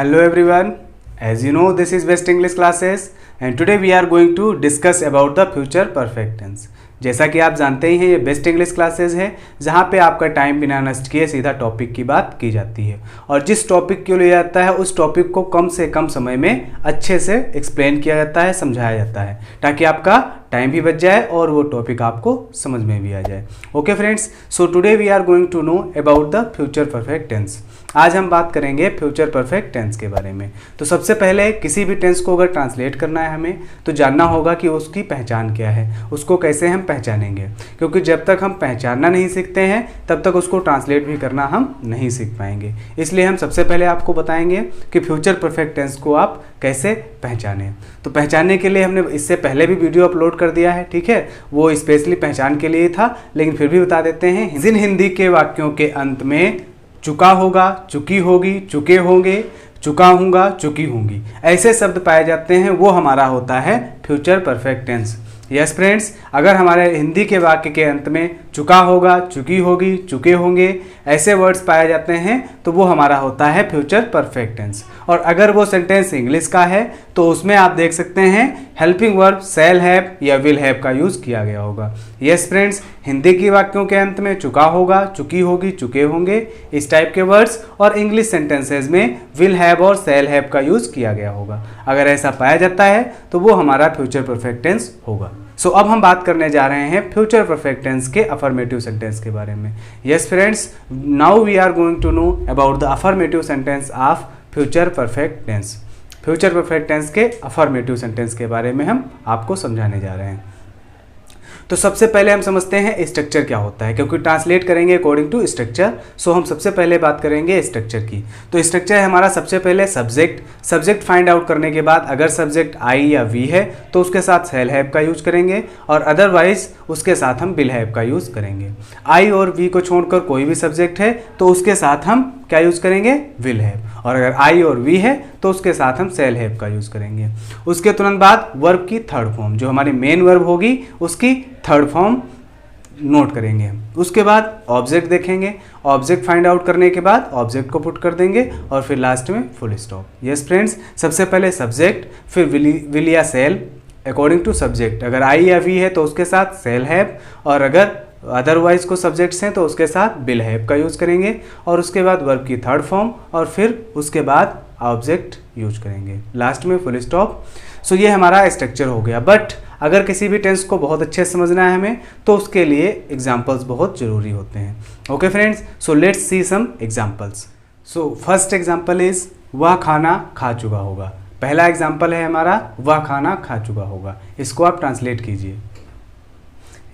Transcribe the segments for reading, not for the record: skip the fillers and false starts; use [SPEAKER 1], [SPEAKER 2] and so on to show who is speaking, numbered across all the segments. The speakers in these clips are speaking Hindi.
[SPEAKER 1] Hello everyone, as you know this is Best English Classes and today we are going to discuss about the future perfect tense। जैसा कि आप जानते ही हैं ये बेस्ट इंग्लिश क्लासेस है जहाँ पे आपका टाइम बिना नष्ट किए सीधा टॉपिक की बात की जाती है और जिस टॉपिक को लिया जाता है उस टॉपिक को कम से कम समय में अच्छे से एक्सप्लेन किया जाता है, समझाया जाता है ताकि आपका टाइम भी बच जाए और वो टॉपिक आपको समझ में भी आ जाए। Okay friends, so today we are going to know about the future perfect tense. आज हम बात करेंगे फ्यूचर परफेक्ट टेंस के बारे में। तो सबसे पहले किसी भी टेंस को अगर ट्रांसलेट करना है हमें तो जानना होगा कि उसकी पहचान क्या है, उसको कैसे हम पहचानेंगे, क्योंकि जब तक हम पहचानना नहीं सीखते हैं तब तक उसको ट्रांसलेट भी करना हम नहीं सीख पाएंगे। इसलिए हम सबसे पहले आपको बताएंगे कि फ्यूचर परफेक्ट टेंस को आप कैसे पहचानें। तो पहचानने के लिए हमने इससे पहले भी वीडियो अपलोड कर दिया है, ठीक है, वो स्पेशली पहचान के लिए था, लेकिन फिर भी बता देते हैं। जिन हिंदी के वाक्यों के अंत में चुका होगा, चुकी होगी, चुके होंगे, चुका हूँगा, चुकी होंगी ऐसे शब्द पाए जाते हैं वो हमारा होता है future perfect tense. Yes friends, अगर हमारे हिंदी के वाक्य के अंत में चुका होगा, चुकी होगी, चुके होंगे ऐसे वर्ड्स पाए जाते हैं तो वो हमारा होता है फ्यूचर परफेक्ट टेंस। और अगर वो सेंटेंस इंग्लिश का है तो उसमें आप देख सकते हैं हेल्पिंग वर्ब शैल हैव या विल हैव का यूज़ किया गया होगा। यस फ्रेंड्स, हिंदी के वाक्यों के अंत में चुका होगा, चुकी होगी, चुके होंगे इस टाइप के वर्ड्स और इंग्लिश सेंटेंसेज में विल हैव और शैल हैव का यूज़ किया गया होगा। अगर ऐसा पाया जाता है तो वो हमारा फ्यूचर परफेक्ट टेंस होगा। सो अब हम बात करने जा रहे हैं फ्यूचर परफेक्ट टेंस के अफर्मेटिव सेंटेंस के बारे में। Yes friends, now we are going to know about the affirmative sentence of future perfect tense. Future perfect tense के अफर्मेटिव सेंटेंस के बारे में हम आपको समझाने जा रहे हैं। तो सबसे पहले हम समझते हैं स्ट्रक्चर क्या होता है, क्योंकि ट्रांसलेट करेंगे अकॉर्डिंग टू स्ट्रक्चर। सो हम सबसे पहले बात करेंगे स्ट्रक्चर की। तो स्ट्रक्चर है हमारा सबसे पहले सब्जेक्ट फाइंड आउट करने के बाद अगर सब्जेक्ट आई या वी है तो उसके साथ शैल हैव का यूज करेंगे और अदरवाइज उसके साथ हम विल हैव का यूज करेंगे। आई और वी को छोड़कर कोई भी सब्जेक्ट है तो उसके साथ हम क्या यूज करेंगे, विल हैव, और अगर आई और वी है तो उसके साथ हम शैल हैव का यूज करेंगे। उसके तुरंत बाद वर्ब की थर्ड फॉर्म जो हमारी मेन वर्ब होगी उसकी थर्ड फॉर्म नोट करेंगे। उसके बाद ऑब्जेक्ट देखेंगे, ऑब्जेक्ट फाइंड आउट करने के बाद ऑब्जेक्ट को पुट कर देंगे और फिर लास्ट में फुल स्टॉप। यस फ्रेंड्स, सबसे पहले सब्जेक्ट फिर विल या शैल अकॉर्डिंग टू सब्जेक्ट। अगर आई या वी है तो उसके साथ शैल हैव और अगर अदरवाइज को सब्जेक्ट्स हैं तो उसके साथ विल हैव का यूज करेंगे और उसके बाद वर्ब की थर्ड फॉर्म और फिर उसके बाद ऑब्जेक्ट यूज करेंगे, लास्ट में फुल स्टॉप। सो ये हमारा स्ट्रक्चर हो गया। बट अगर किसी भी टेंस को बहुत अच्छे से समझना है हमें तो उसके लिए एग्जाम्पल्स बहुत ज़रूरी होते हैं। Okay friends, so let's see some examples. So first example is वह खाना खा चुका होगा। पहला एग्जाम्पल है हमारा वह खाना खा चुका होगा। इसको आप ट्रांसलेट कीजिए।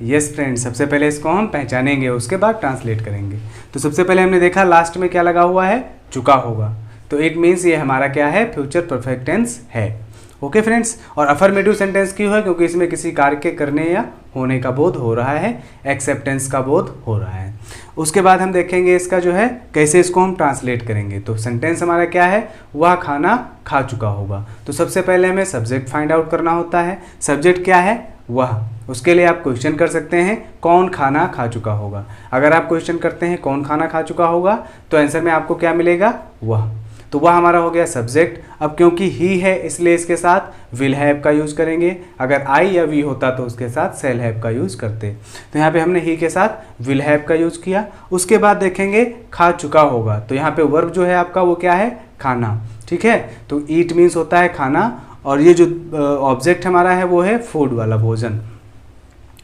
[SPEAKER 1] यस फ्रेंड्स, सबसे पहले इसको हम पहचानेंगे उसके बाद ट्रांसलेट करेंगे। तो सबसे पहले हमने देखा लास्ट में क्या लगा हुआ है, चुका होगा, तो इट मीन्स ये हमारा क्या है, फ्यूचर परफेक्ट टेंस है। ओके फ्रेंड्स, और अफर्मेटिव सेंटेंस क्यों है, क्योंकि इसमें किसी कार्य के करने या होने का बोध हो रहा है, एक्सेप्टेंस का बोध हो रहा है। उसके बाद हम देखेंगे इसका जो है कैसे इसको हम ट्रांसलेट करेंगे। तो सेंटेंस हमारा क्या है, वह खाना खा चुका होगा। तो सबसे पहले हमें सब्जेक्ट फाइंड आउट करना होता है। सब्जेक्ट क्या है, वह। उसके लिए आप क्वेश्चन कर सकते हैं कौन खाना खा चुका होगा। अगर आप क्वेश्चन करते हैं कौन खाना खा चुका होगा तो आंसर में आपको क्या मिलेगा, वह। तो वह हमारा हो गया सब्जेक्ट। अब क्योंकि ही है इसलिए इसके साथ विल हैव का यूज़ करेंगे। अगर आई या वी होता तो उसके साथ शैल हैव का यूज़ करते। तो यहाँ पे हमने ही के साथ विल हैव का यूज़ किया। उसके बाद देखेंगे खा चुका होगा, तो यहाँ पे वर्ब जो है आपका वो क्या है, खाना, ठीक है। तो ईट मीन्स होता है खाना और ये जो ऑब्जेक्ट हमारा है वो है फूड वाला, भोजन।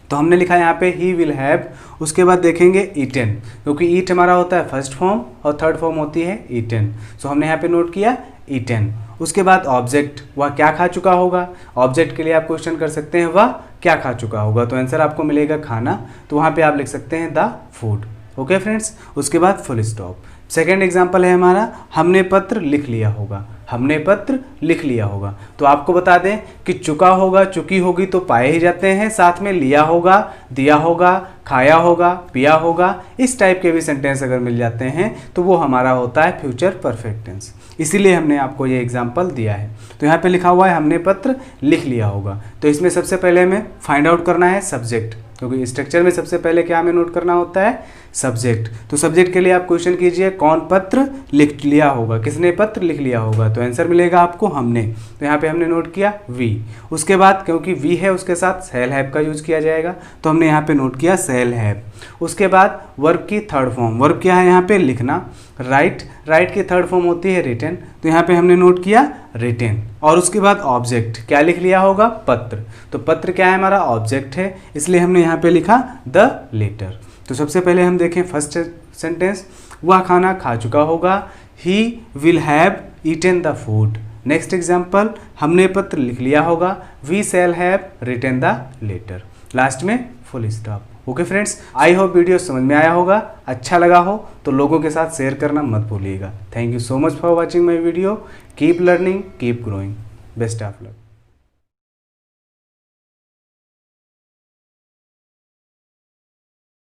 [SPEAKER 1] तो हमने लिखा यहाँ पे ही विल हैव। उसके बाद देखेंगे ईटन, क्योंकि ईट हमारा होता है फर्स्ट फॉर्म और थर्ड फॉर्म होती है ईटन। सो हमने यहाँ पे नोट किया ईटन। उसके बाद ऑब्जेक्ट, वह क्या खा चुका होगा। ऑब्जेक्ट के लिए आप क्वेश्चन कर सकते हैं वह क्या खा चुका होगा, तो आंसर आपको मिलेगा खाना। तो वहाँ पे आप लिख सकते हैं द फूड। ओके फ्रेंड्स, उसके बाद फुल स्टॉप। सेकेंड एग्जाम्पल है हमारा हमने पत्र लिख लिया होगा। हमने पत्र लिख लिया होगा। तो आपको बता दें कि चुका होगा, चुकी होगी तो पाए ही जाते हैं, साथ में लिया होगा, दिया होगा, खाया होगा, पिया होगा, इस टाइप के भी सेंटेंस अगर मिल जाते हैं तो वो हमारा होता है फ्यूचर परफेक्ट टेंस। इसीलिए हमने आपको ये एग्जाम्पल दिया है। तो यहाँ पे लिखा हुआ है हमने पत्र लिख लिया होगा। तो इसमें सबसे पहले हमें फाइंड आउट करना है सब्जेक्ट। क्योंकि स्ट्रक्चर में सबसे पहले क्या हमें नोट करना होता है, सब्जेक्ट। तो सब्जेक्ट के लिए आप क्वेश्चन कीजिए कौन पत्र लिख लिया होगा, किसने पत्र लिख लिया होगा, तो आंसर मिलेगा आपको हमने। तो यहाँ पे हमने नोट किया वी। उसके बाद क्योंकि वी है उसके साथ शैल हैव का यूज किया जाएगा, तो हमने यहाँ पे नोट किया शैल हैव। उसके बाद वर्ब की थर्ड फॉर्म, वर्ब क्या है यहाँ पे, लिखना। राइट, राइट की थर्ड फॉर्म होती है रिटन, तो यहाँ पे हमने नोट किया रिटन। और उसके बाद ऑब्जेक्ट, क्या लिख लिया होगा, पत्र। तो पत्र क्या है, हमारा ऑब्जेक्ट है, इसलिए हमने यहाँ पे लिखा द लेटर। तो सबसे पहले हम देखें फर्स्ट सेंटेंस, वह खाना खा चुका होगा, he will have eaten the food. Next example, हमने पत्र लिख लिया होगा, we shall have written the letter. Last में full stop. Okay friends, I hope video समझ में आया होगा। अच्छा लगा हो तो लोगों के साथ शेयर करना मत भूलिएगा। Thank you so much for watching my video. Keep learning, keep growing. Best of luck.